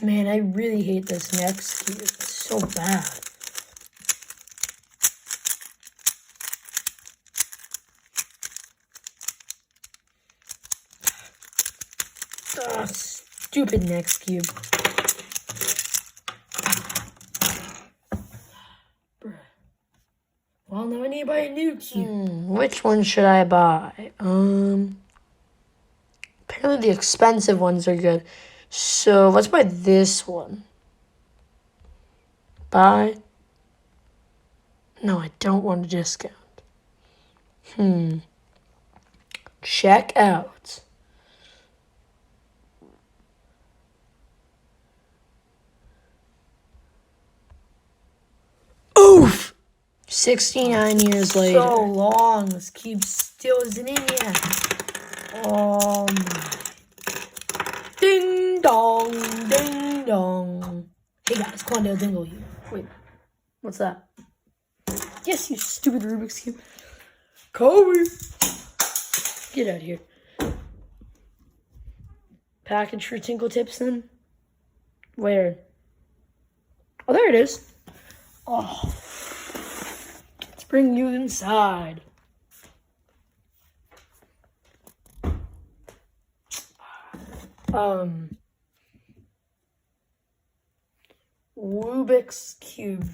Man, I really hate this next cube. It's so bad. Oh, stupid next cube. Well, now I need to buy a new cube. Which one should I buy? Apparently the expensive ones are good. So let's buy this one. Buy. No, I don't want a discount. Check out. Oof! 69 years later. So long. This cube still isn't in yet. Oh my. Ding dong, ding dong. Hey guys, Quandale Dingle here. Wait, what's that? Yes, you stupid Rubik's Cube. Kobe! Get out of here. Package for Tinkle Tips then? Where? Oh, there it is. Oh. Let's bring you inside. Rubik's Cube.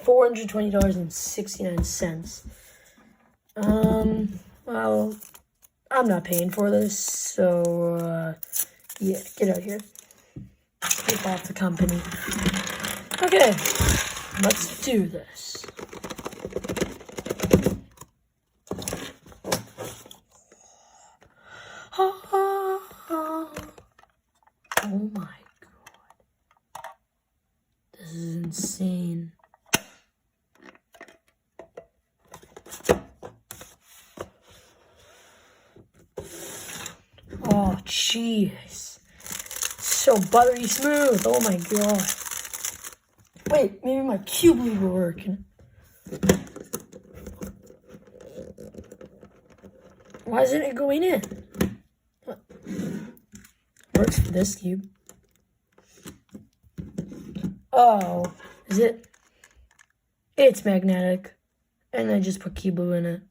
$420.69. Well, I'm not paying for this, so, yeah, get out of here. Get off the company. Okay, let's do this. Oh my god. This is insane. Oh, jeez. So buttery smooth. Oh my god. Wait, maybe my cube lead will work. Why isn't it going in? What? Works for this cube. Oh, is it? It's magnetic. And I just put key blue in it.